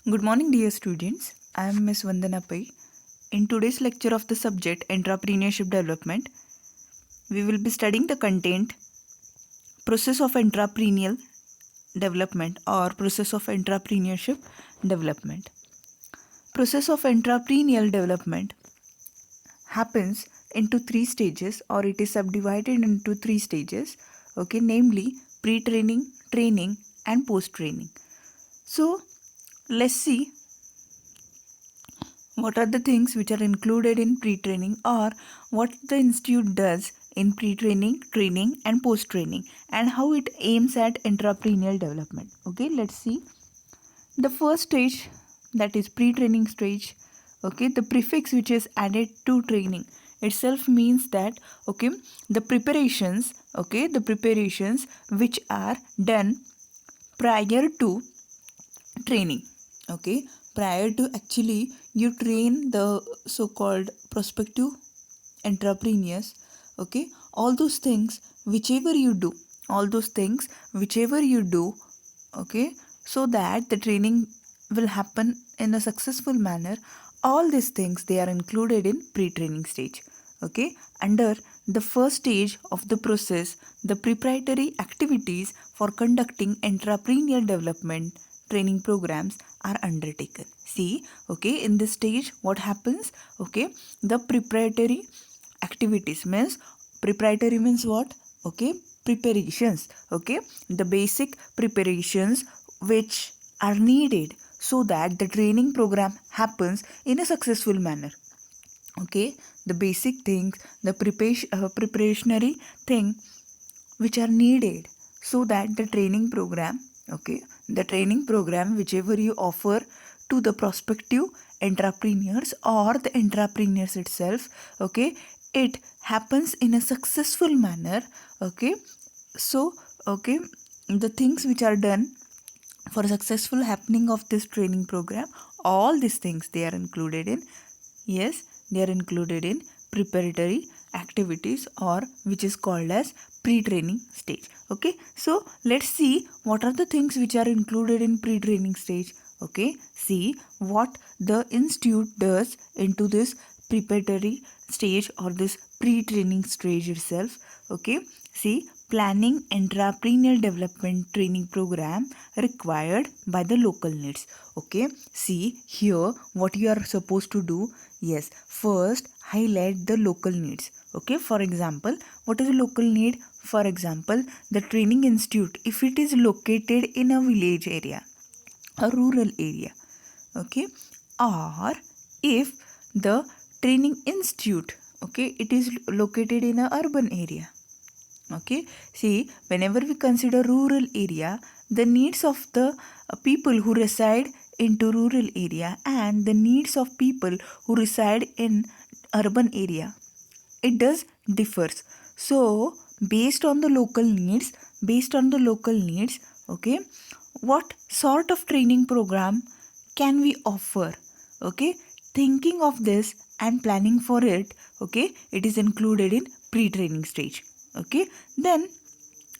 Good morning, dear students. I am Ms. Vandana Pai. In today's lecture of the subject Entrepreneurship Development, we will be studying the content Process of Entrepreneurial Development or Process of Entrepreneurship Development. Process of Entrepreneurial Development happens into three stages, or it is subdivided into three stages, okay, namely pre-training, training, and post-training. So, let's see what are the things which are included in pre-training, or what the institute does in pre-training, training, and post-training, and how it aims at entrepreneurial development. Okay, let's see the first stage, that is pre-training stage. Okay, the prefix which is added to training itself means that, okay, the preparations, okay, the preparations which are done prior to training. Okay, prior to actually you train the so-called prospective entrepreneurs. Okay, all those things whichever you do, all those things whichever you do, okay, so that the training will happen in a successful manner, all these things they are included in pre-training stage. Okay, under the first stage of the process, the preparatory activities for conducting entrepreneurial development training programs are undertaken. See, okay, in this stage what happens? Okay, the preparatory activities means, preparatory means what? Okay, preparations. Okay, the basic preparations which are needed so that the training program happens in a successful manner. Okay, the basic things, the preparationary thing which are needed so that the training program, okay, the training program whichever you offer to the prospective entrepreneurs or the entrepreneurs itself, okay, it happens in a successful manner. Okay, so, okay, the things which are done for successful happening of this training program, all these things they are included in, yes, they are included in preparatory activities, or which is called as pre-training stage. Okay, so let's see what are the things which are included in pre-training stage. Okay, see what the institute does into this preparatory stage or this pre-training stage itself. Okay, see, planning entrepreneurial development training program required by the local needs. Okay, see here what you are supposed to do. Yes, first highlight the local needs. Okay, for example, what is a local need? For example, the training institute, if it is located in a village area, a rural area, okay, or if the training institute, okay, it is located in a urban area. Okay, see, whenever we consider rural area, the needs of the people who reside into rural area and the needs of people who reside in urban area, it does differs. So based on the local needs, okay, what sort of training program can we offer? Okay, thinking of this and planning for it, okay, it is included in pre-training stage. Okay, then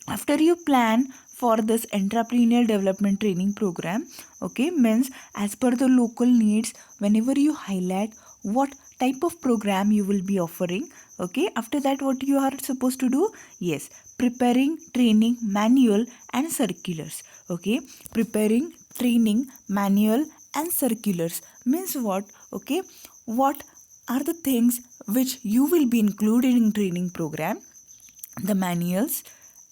after you plan for this entrepreneurial development training program, okay, means as per the local needs, whenever you highlight what type of program you will be offering, okay, after that what you are supposed to do? Yes, preparing training manual and circulars. Okay, preparing training manual and circulars means what? Okay, what are the things which you will be included in training program? The manuals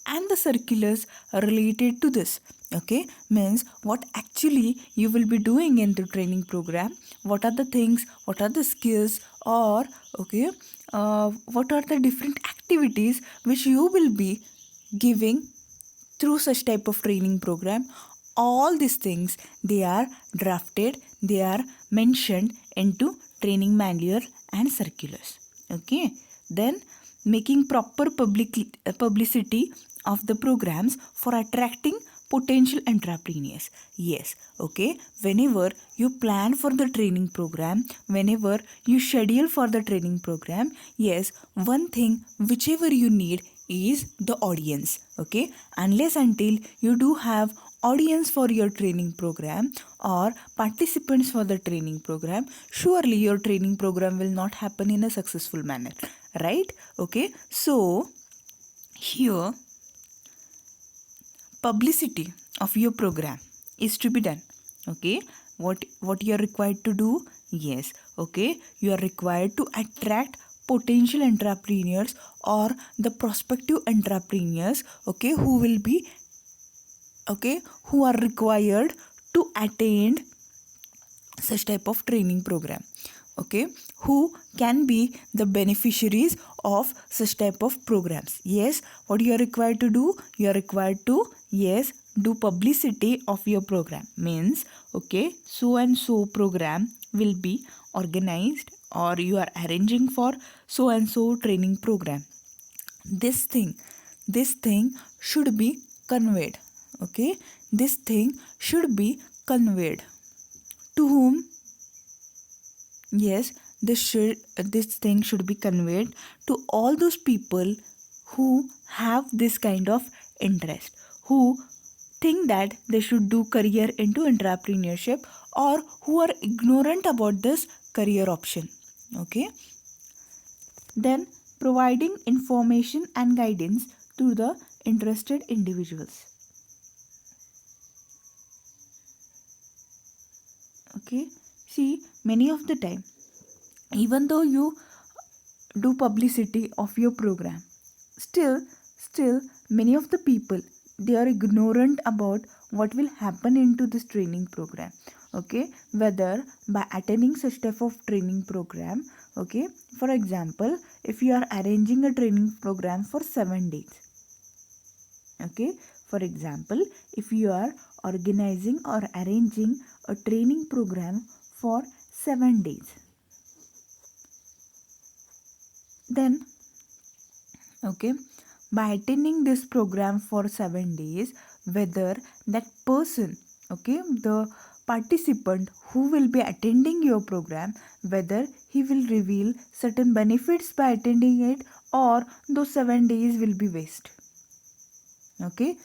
and the circulars are related to this. Okay, means what actually you will be doing in the training program, what are the things, what are the skills, or okay, what are the different activities which you will be giving through such type of training program. All these things they are drafted, they are mentioned into training manual and circulars. Okay, then making proper publicity of the programs for attracting potential entrepreneurs. Yes, okay, whenever you plan for the training program, whenever you schedule for the training program, yes, one thing whichever you need is the audience. Okay, unless until you do have audience for your training program or participants for the training program, surely your training program will not happen in a successful manner, right? Okay, so here publicity of your program is to be done. Okay, what you are required to do? Yes, okay, you are required to attract potential entrepreneurs or the prospective entrepreneurs, okay, who will be, okay, who are required to attend such type of training program, okay, who can be the beneficiaries of such type of programs. Yes, what you are required to do? You are required to, yes, do publicity of your program. Means, okay, so and so program will be organized, or you are arranging for so and so training program. This thing should be conveyed, okay, this thing should be conveyed to whom? Yes, this thing should be conveyed to all those people who have this kind of interest, who think that they should do career into entrepreneurship, or who are ignorant about this career option. Okay, then providing information and guidance to the interested individuals. Okay, see, many of the time, even though you do publicity of your program, still many of the people, they are ignorant about what will happen into this training program. Okay, whether by attending such type of training program, okay, for example, if you are arranging a training program for 7 days, okay, for example, if you are organizing or arranging a training program for 7 days, then, okay, by attending this program for 7 days, whether that person, okay, the participant who will be attending your program, whether he will reveal certain benefits by attending it, or those 7 days will be waste. Okay,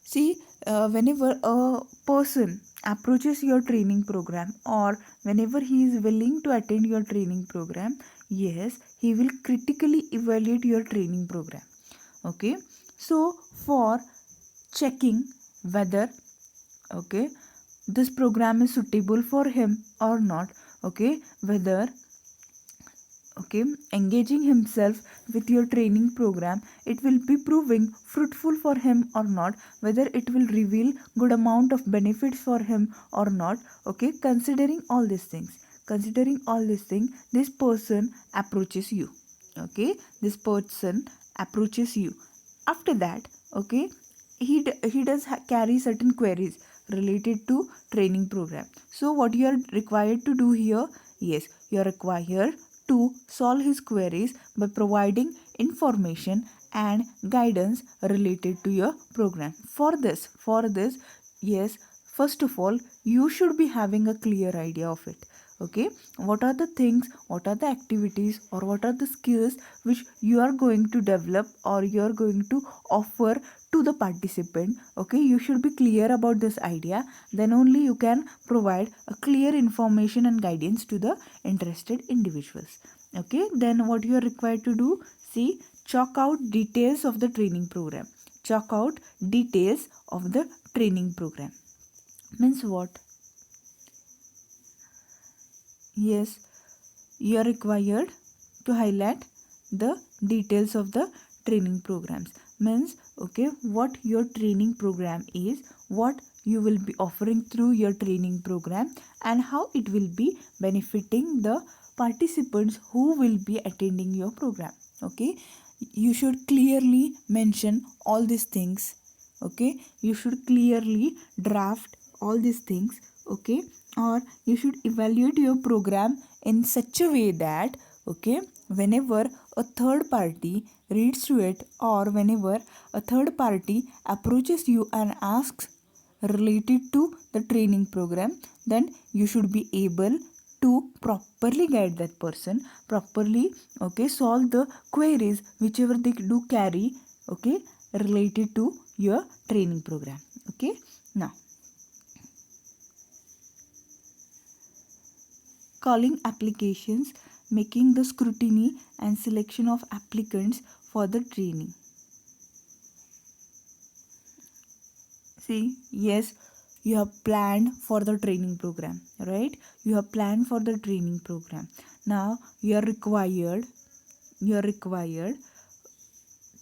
see, whenever a person approaches your training program, or whenever he is willing to attend your training program, yes, he will critically evaluate your training program. Okay, so for checking whether, okay, this program is suitable for him or not, okay, whether, okay, engaging himself with your training program, it will be proving fruitful for him or not, whether it will reveal good amount of benefits for him or not. Okay, considering all these things, this person approaches you. Okay, this person approaches you. After that, okay, he does carry certain queries related to training program. So what you are required to do here? Yes, you are required to solve his queries by providing information and guidance related to your program. For this, yes, first of all, you should be having a clear idea of it. Okay, what are the things, what are the activities, or what are the skills which you are going to develop, or you are going to offer to the participant. Okay, you should be clear about this idea, then only you can provide a clear information and guidance to the interested individuals. Okay, then what you are required to do? See, chalk out details of the training program. Chalk out details of the training program. Means what? Yes, you are required to highlight the details of the training programs. Means, okay, what your training program is, what you will be offering through your training program, and how it will be benefiting the participants who will be attending your program. Okay, you should clearly mention all these things. Okay, you should clearly draft all these things. Okay, or you should evaluate your program in such a way that, okay, whenever a third party reads through it, or whenever a third party approaches you and asks related to the training program, then you should be able to properly guide that person, properly, okay, solve the queries whichever they do carry, okay, related to your training program. Okay, Now, calling applications, making the scrutiny and selection of applicants for the training. See, yes, you have planned for the training program, right? You have planned for the training program. Now you are required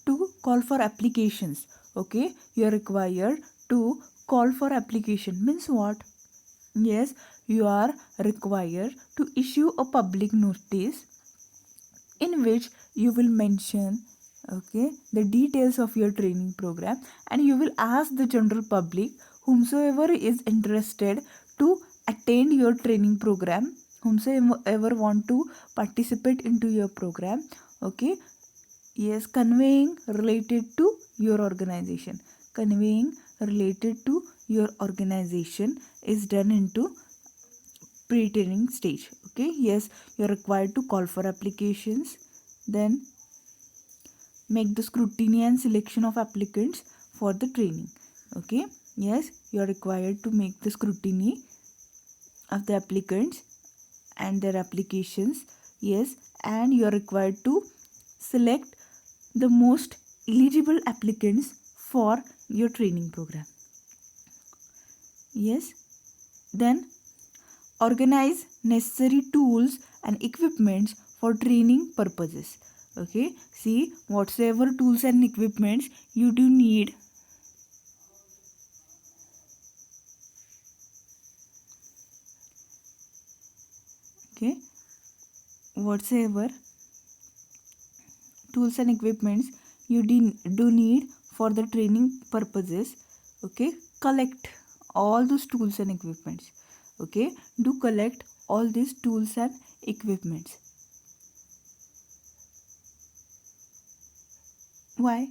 to call for applications. Okay, you are required to call for application. Means what? Yes, you are required to issue a public notice in which you will mention, okay, the details of your training program, and you will ask the general public whomsoever is interested to attend your training program, whomsoever want to participate into your program. Okay, yes, conveying related to your organization, conveying related to your organization is done into pre-training stage. Okay, yes, you're required to call for applications, then make the scrutiny and selection of applicants for the training. Okay, yes, you're required to make the scrutiny of the applicants and their applications. Yes, and you're required to select the most eligible applicants for your training program. Yes, then organize necessary tools and equipments for training purposes. Okay, see, whatsoever tools and equipments you do need, okay, whatsoever tools and equipments you do need for the training purposes, okay, collect all those tools and equipments. Okay, do collect all these tools and equipments. Why?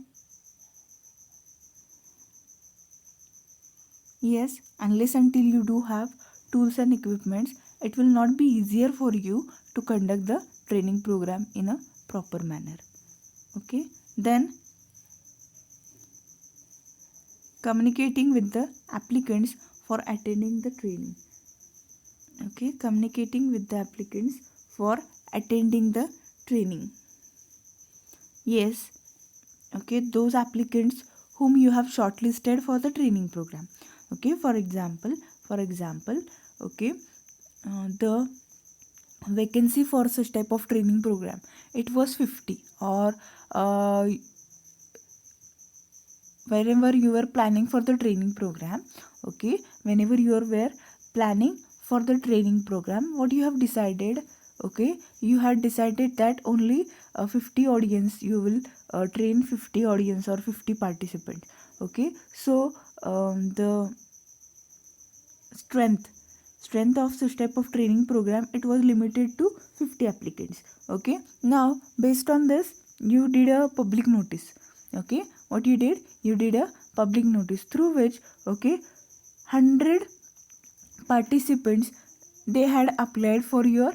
Yes, unless until you do have tools and equipments, it will not be easier for you to conduct the training program in a proper manner. Okay, then communicating with the applicants for attending the training. Okay, communicating with the applicants for attending the training. Yes, okay, those applicants whom you have shortlisted for the training program. Okay, for example, okay, the vacancy for such type of training program, it was 50, or wherever you were planning for the training program. Okay, whenever you were planning for the training program, what you have decided, okay, you had decided that only 50 audience you will train, 50 audience or 50 participants. Okay, so the strength of such type of training program, it was limited to 50 applicants. Okay, now based on this you did a public notice. Okay, what you did, you did a public notice through which, okay, 100 participants they had applied for your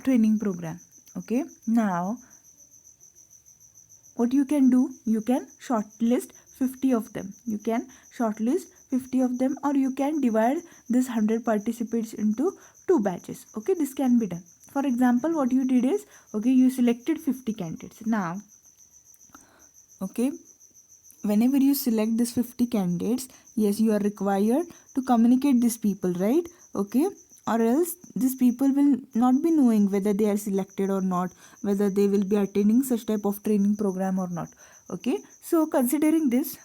training program. Okay, now what you can do, you can shortlist 50 of them, you can shortlist 50 of them, or you can divide this 100 participants into two batches. Okay, this can be done. For example, what you did is, okay, you selected 50 candidates. Now, okay, whenever you select this 50 candidates, yes, you are required to communicate these people, right? Okay, or else these people will not be knowing whether they are selected or not, whether they will be attending such type of training program or not. Okay, so considering this,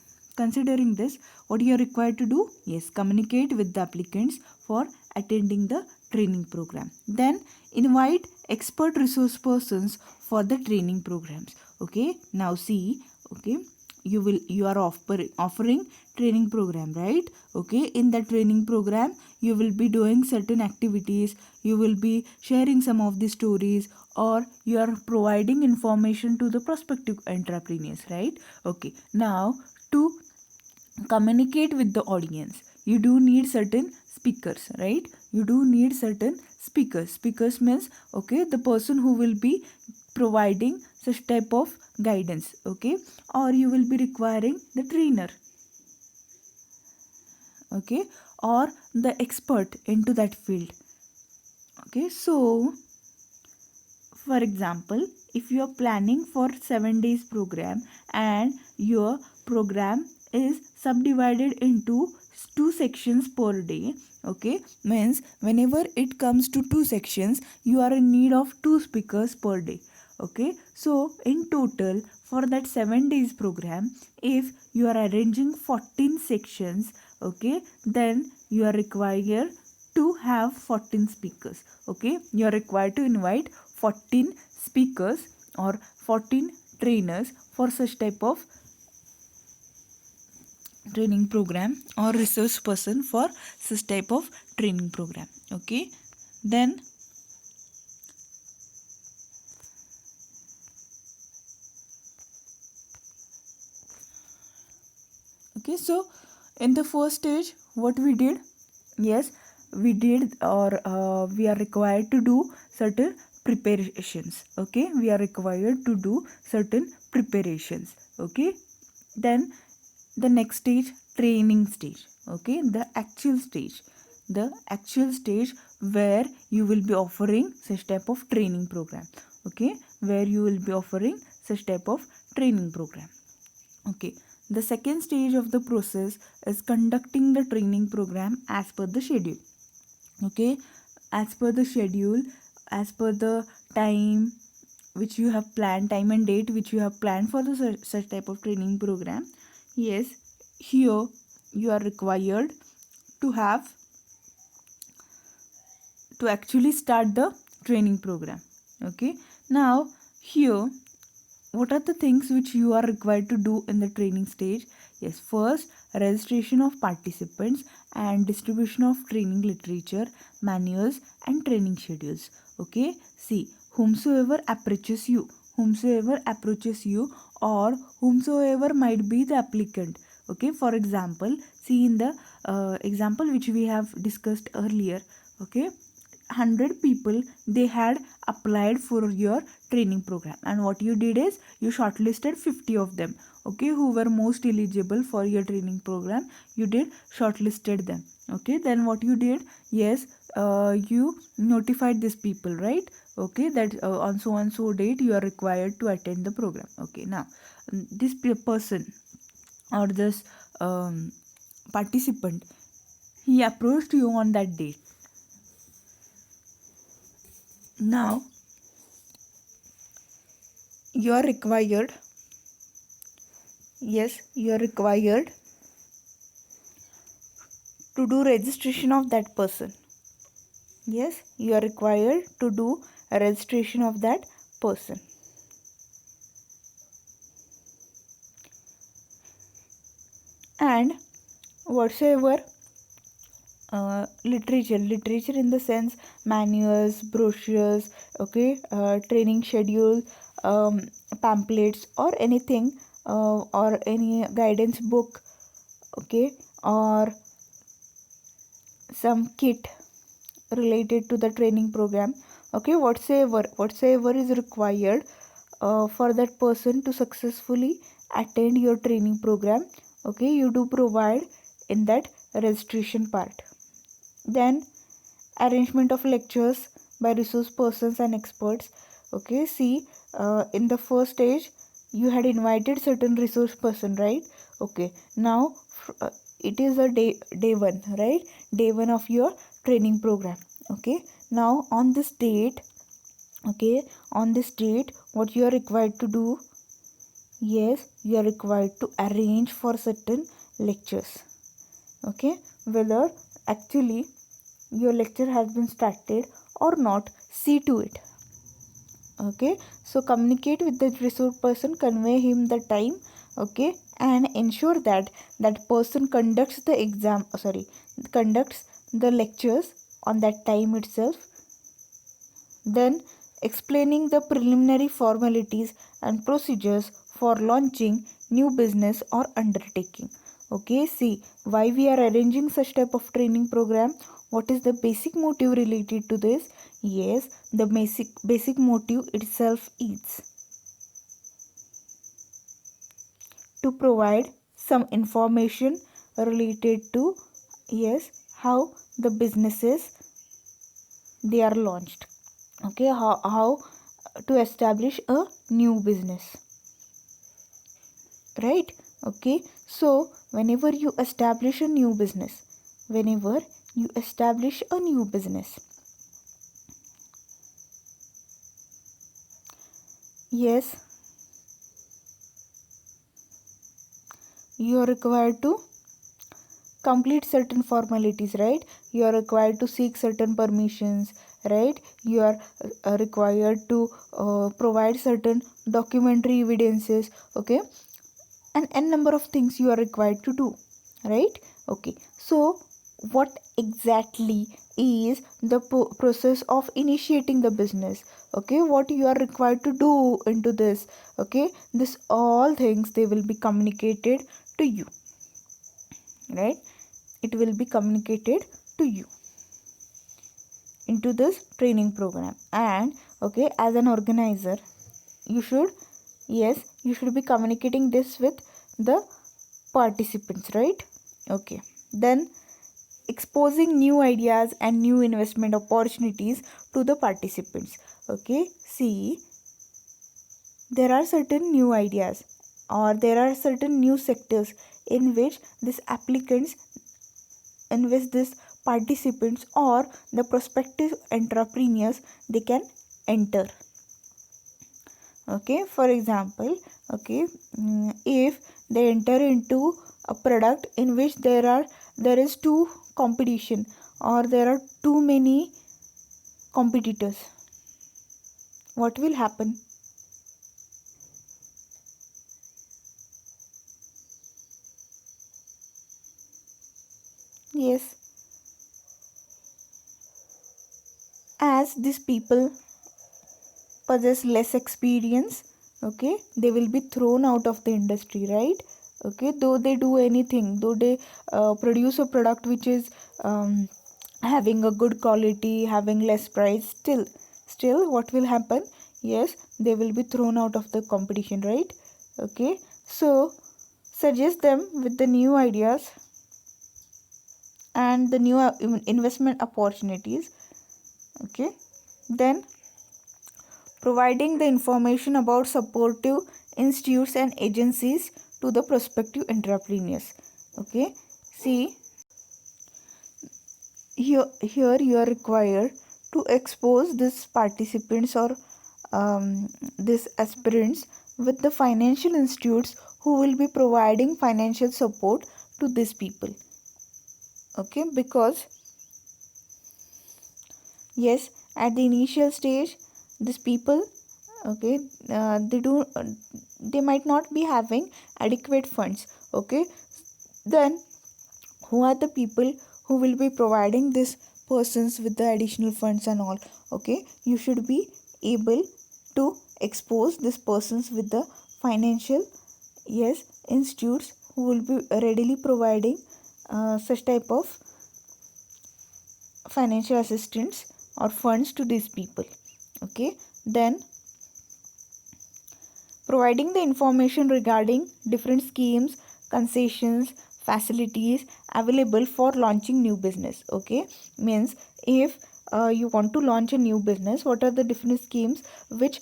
what you are required to do, yes, communicate with the applicants for attending the training program. Then invite expert resource persons for the training programs. Okay, now see, okay, you are offering training program, right? Okay, in the training program you will be doing certain activities, you will be sharing some of the stories, or you are providing information to the prospective entrepreneurs, right? Okay, now to communicate with the audience, you do need certain speakers, right? You do need certain speakers means, okay, the person who will be providing such type of guidance. Okay, or you will be requiring the trainer. okay, or the expert into that field. Okay, so for example, if you are planning for 7 days program and your program is subdivided into two sections per day, okay, means whenever it comes to two sections, you are in need of two speakers per day. Okay, so in total for that 7 days program, if you are arranging 14 sections, okay, then you are required to have 14 speakers. Okay, you are required to invite 14 speakers or 14 trainers for such type of training program, or resource person for such type of training program. Okay, then okay, so in the first stage what we did, yes, we did, or we are required to do certain preparations. Okay, we are required to do certain preparations. Okay, then the next stage, training stage. Okay, the actual stage where you will be offering such type of training program. Okay, where you will be offering such type of training program. Okay, the second stage of the process is conducting the training program as per the schedule. Okay, as per the schedule, as per the time which you have planned, time and date which you have planned for the such type of training program. Yes, here you are required to have to actually start the training program. Okay, now here what are the things which you are required to do in the training stage? Yes, first, registration of participants and distribution of training literature, manuals and training schedules. Okay, see, whomsoever approaches you, or whomsoever might be the applicant. Okay, for example, see in the example which we have discussed earlier. Okay, 100 people, they had applied for your training program, and what you did is you shortlisted 50 of them, okay, who were most eligible for your training program. You did shortlisted them. Okay, then what you did, yes, you notified these people, right? Okay, that on so and so date you are required to attend the program. Okay, now this person or this participant, he approached you on that date. Now you are required, yes, you are required to do registration of that person. Yes, you are required to do a registration of that person. And whatsoever literature in the sense manuals, brochures, okay, training schedule, pamphlets or anything, or any guidance book, okay, or some kit related to the training program. Okay, whatsoever is required for that person to successfully attend your training program, okay, you do provide in that registration part. Then arrangement of lectures by resource persons and experts. Okay, see, in the first stage you had invited certain resource person, right? Okay, now it is a day one, right? Day one of your training program. Okay, now on this date, okay, on this date what you are required to do, yes, you are required to arrange for certain lectures. Okay, whether actually your lecture has been started or not, see to it. Okay, so communicate with the resource person, convey him the time, okay, and ensure that that person conducts the conducts the lectures on that time itself. Then explaining the preliminary formalities and procedures for launching new business or undertaking. Okay, see, why we are arranging such type of training program, what is the basic motive related to this? Yes, the basic motive itself is to provide some information related to yes, how the businesses they are launched. Okay, how to establish a new business, right? Okay, so whenever you establish a new business, whenever you establish a new business, yes, you are required to complete certain formalities, right? You are required to seek certain permissions, right? You are required to provide certain documentary evidences, okay? And n number of things you are required to do, right? Okay, so what exactly is the process of initiating the business? Okay, what you are required to do into this? Okay, this all things they will be communicated to you, right? It will be communicated to you into this training program. And okay, as an organizer, you should, yes, you should be communicating this with the participants, right? Okay, then exposing new ideas and new investment opportunities to the participants. Okay, see, there are certain new ideas or there are certain new sectors in which these applicants, in which these participants or the prospective entrepreneurs they can enter. Okay, for example, okay, if they enter into a product in which there is too competition or there are too many competitors, what will happen? Yes, as these people possess less experience, okay, they will be thrown out of the industry, right? Okay, though they do anything, though they produce a product which is having a good quality, having less price, still what will happen? Yes, they will be thrown out of the competition, right? Okay, so suggest them with the new ideas and the new investment opportunities. Okay, then providing the information about supportive institutes and agencies to the prospective entrepreneurs. Okay, see, here you are required to expose these participants or these aspirants with the financial institutes who will be providing financial support to these people. Okay, because yes, at the initial stage these people, okay, they might not be having adequate funds. Okay, then who are the people who will be providing these persons with the additional funds and all? Okay, you should be able to expose these persons with the financial, yes, institutes who will be readily providing such type of financial assistance or funds to these people. Okay, then providing the information regarding different schemes, concessions, facilities available for launching new business. Okay, means if you want to launch a new business, what are the different schemes which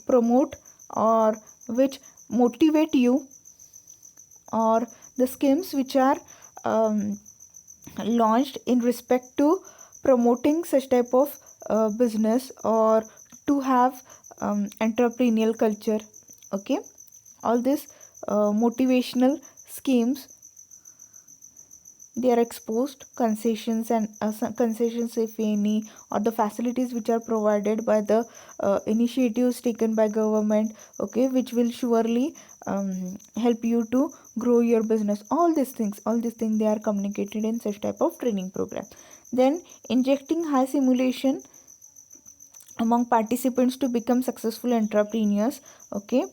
promote or which motivate you, or the schemes which are um, launched in respect to promoting such type of business or to have entrepreneurial culture. Okay, all these motivational schemes they are exposed, concessions and concessions if any, or the facilities which are provided by the initiatives taken by government, okay, which will surely help you to grow your business. All these things they are communicated in such type of training program. Then injecting high simulation among participants to become successful entrepreneurs. Okay,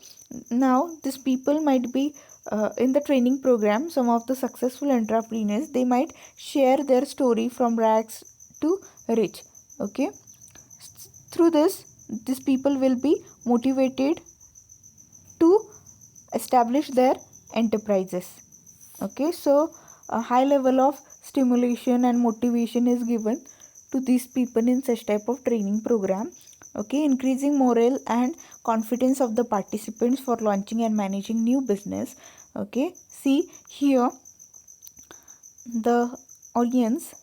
now these people might be in the training program. Some of the successful entrepreneurs they might share their story from rags to rich. Okay, through this these people will be motivated to establish their enterprises. Okay, so a high level of stimulation and motivation is given to these people in such type of training program. Okay, increasing morale and confidence of the participants for launching and managing new business. Okay, see here the audience,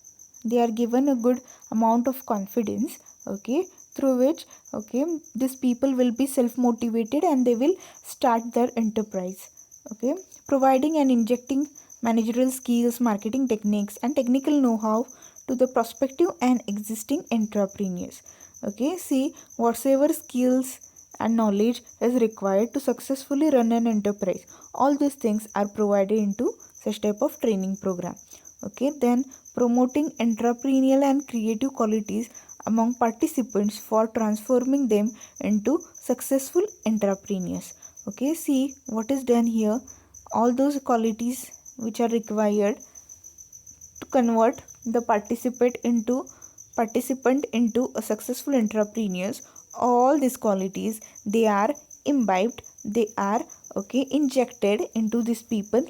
they are given a good amount of confidence, okay, through which, okay, these people will be self motivated and they will start their enterprise. Okay, providing and injecting managerial skills, marketing techniques and technical know-how to the prospective and existing entrepreneurs. Okay, see whatsoever skills and knowledge is required to successfully run an enterprise, all these things are provided into such type of training program. Okay, then promoting entrepreneurial and creative qualities among participants for transforming them into successful entrepreneurs. Okay, see what is done here, all those qualities which are required to convert the participant into a successful entrepreneurs, all these qualities they are imbibed, they are, okay, injected into these people,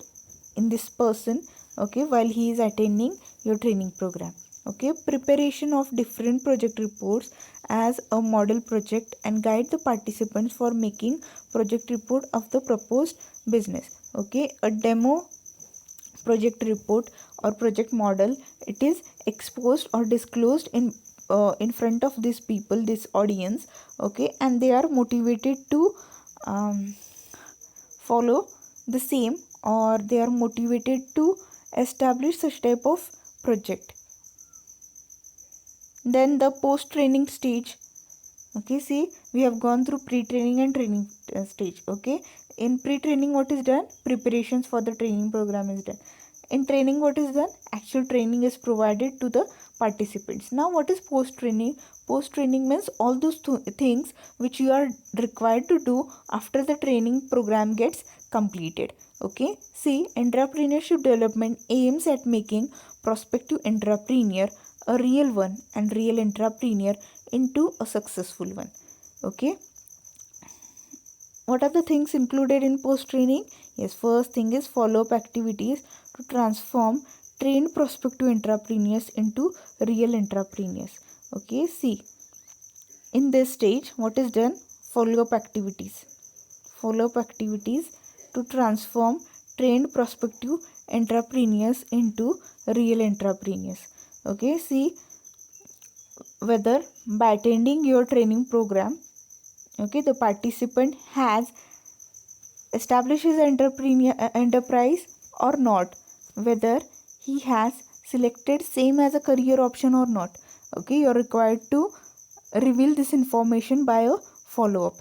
in this person, okay, while he is attending your training program. Okay, preparation of different project reports as a model project and guide the participants for making project report of the proposed business. Okay, a demo project report or project model, it is exposed or disclosed in front of these people, this audience. Okay, and they are motivated to um, follow the same, or they are motivated to establish such type of project. Then the post training stage. Okay, see we have gone through pre-training and training stage. Okay, in pre-training what is done, preparations for the training program is done. In training what is done, actual training is provided to the participants. Now what is post training? Post training means all those things which you are required to do after the training program gets completed. Okay, see entrepreneurship development aims at making prospective entrepreneur a real one and real entrepreneur into a successful one. Okay, what are the things included in post training? Yes, first thing is follow up activities to transform trained prospective entrepreneurs into real entrepreneurs. Okay, see in this stage what is done, follow up activities, follow up activities to transform trained prospective entrepreneurs into real entrepreneurs. Okay, see whether by attending your training program, okay, the participant has established his enterprise or not, whether he has selected same as a career option or not. Okay, you are required to reveal this information by a follow up.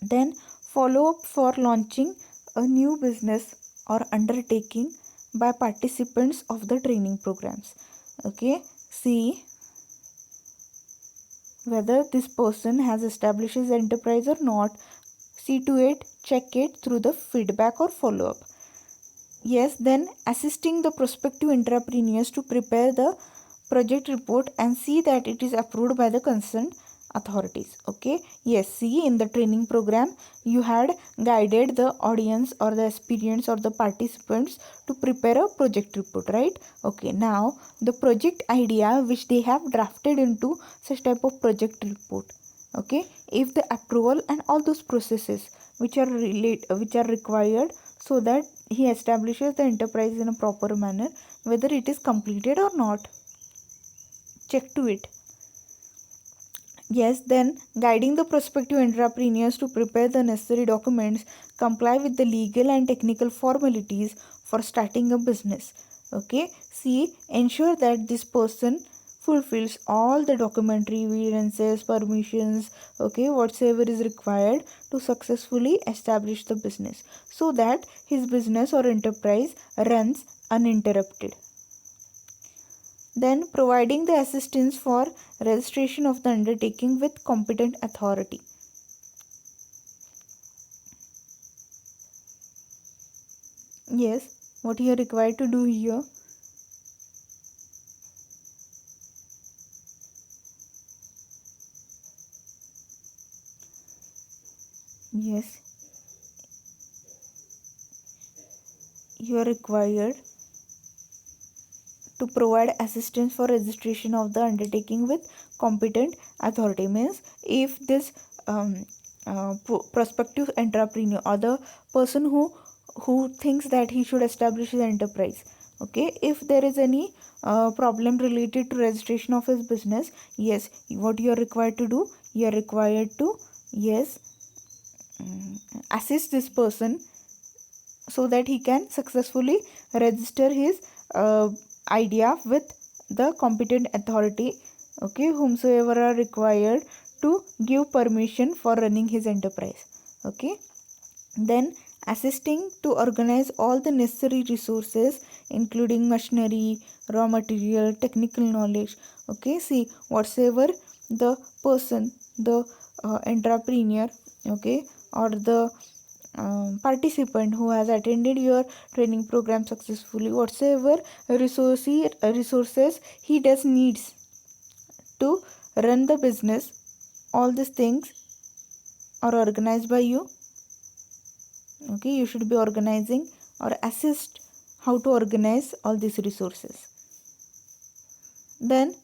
Then follow up for launching a new business or undertaking by participants of the training programs. Okay, see whether this person has established his enterprise or not. See to it, check it through the feedback or follow up. Yes, then assisting the prospective entrepreneurs to prepare the project report and see that it is approved by the concerned authorities. Okay, yes, see in the training program you had guided the audience or the aspirants or the participants to prepare a project report, right? Okay, now the project idea which they have drafted into such type of project report. Okay, if the approval and all those processes which are required so that he establishes the enterprise in a proper manner, whether it is completed or not, check to it. Yes, then guiding the prospective entrepreneurs to prepare the necessary documents, comply with the legal and technical formalities for starting a business. Okay, see, ensure that this person fulfills all the documentary evidences, permissions, okay, whatsoever is required to successfully establish the business so that his business or enterprise runs uninterrupted. Then providing the assistance for registration of the undertaking with competent authority. Yes, what you are required to do here? Yes, you are required to provide assistance for registration of the undertaking with competent authority. Means if this prospective entrepreneur or the person who thinks that he should establish his enterprise, okay, if there is any problem related to registration of his business, yes, what you are required to do, you are required to, yes, assist this person so that he can successfully register his idea with the competent authority, okay, whomsoever are required to give permission for running his enterprise, okay. Then assisting to organize all the necessary resources including machinery, raw material, technical knowledge, okay. See, whatsoever the person, the entrepreneur, okay, or the participant who has attended your training program successfully, whatsoever resources he does needs to run the business, all these things are organized by you, okay. You should be organizing or assist how to organize all these resources. Then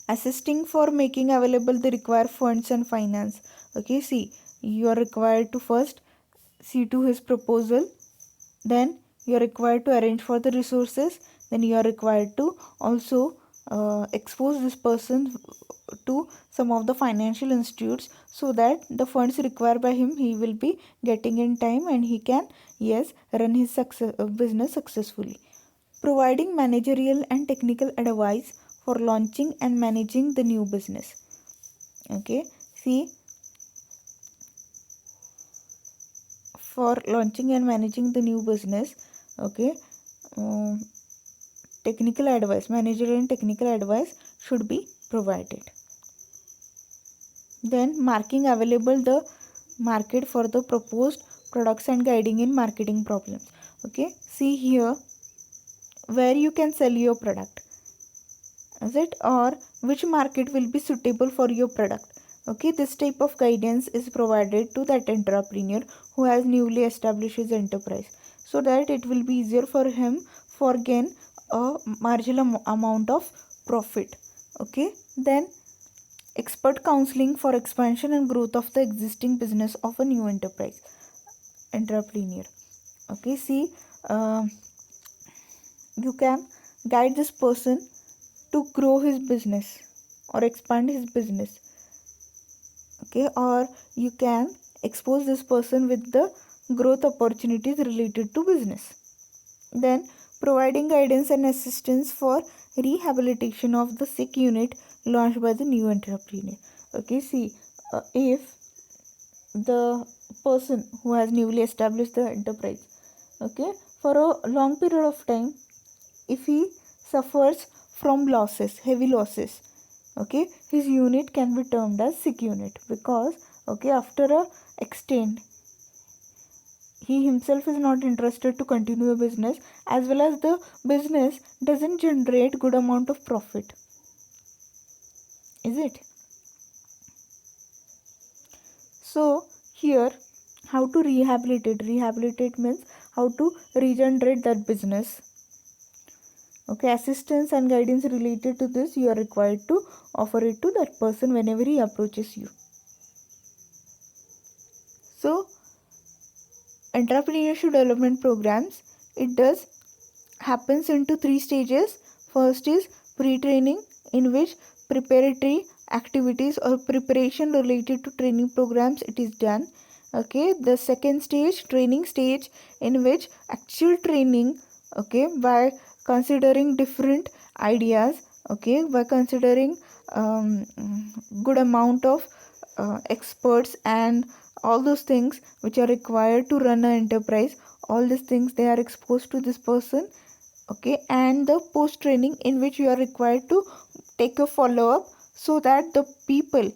assisting for making available the required funds and finance, okay. See, you are required to first see to his proposal, then you are required to arrange for the resources, then you are required to also expose this person to some of the financial institutes so that the funds required by him he will be getting in time and he can, yes, run his business successfully. Providing managerial and technical advice for launching and managing the new business, okay. See, for launching and managing the new business, okay, technical advice, managerial and technical advice should be provided. Then marking available the market for the proposed products and guiding in marketing problems, okay. See here where you can sell your product, is it, or which market will be suitable for your product, okay. This type of guidance is provided to that entrepreneur who has newly established his enterprise, so that it will be easier for him for gain a marginal amount of profit, okay. Then expert counseling for expansion and growth of the existing business of a new entrepreneur, okay. See, you can guide this person to grow his business or expand his business, okay, or you can expose this person with the growth opportunities related to business. Then providing guidance and assistance for rehabilitation of the sick unit launched by the new entrepreneur, okay. See, if the person who has newly established the enterprise, okay, for a long period of time, if he suffers from losses, heavy losses, okay, his unit can be termed as sick unit, because, okay, after a extent he himself is not interested to continue the business, as well as the business doesn't generate good amount of profit, is it? So here, how to rehabilitate means how to regenerate that business, okay. Assistance and guidance related to this you are required to offer it to that person whenever he approaches you. So entrepreneurship development programs, it does happens into 3 stages. First is pre-training, in which preparatory activities or preparation related to training programs it is done, okay. The second stage, training stage, in which actual training, okay, by considering different ideas, okay, by considering good amount of experts and all those things which are required to run an enterprise, all these things they are exposed to this person, okay. And the post training, in which you are required to take a follow up so that the people,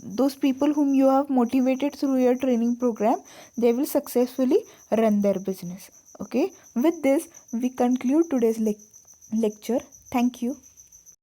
those people whom you have motivated through your training program, they will successfully run their business, okay. With this we conclude today's lecture. Thank you.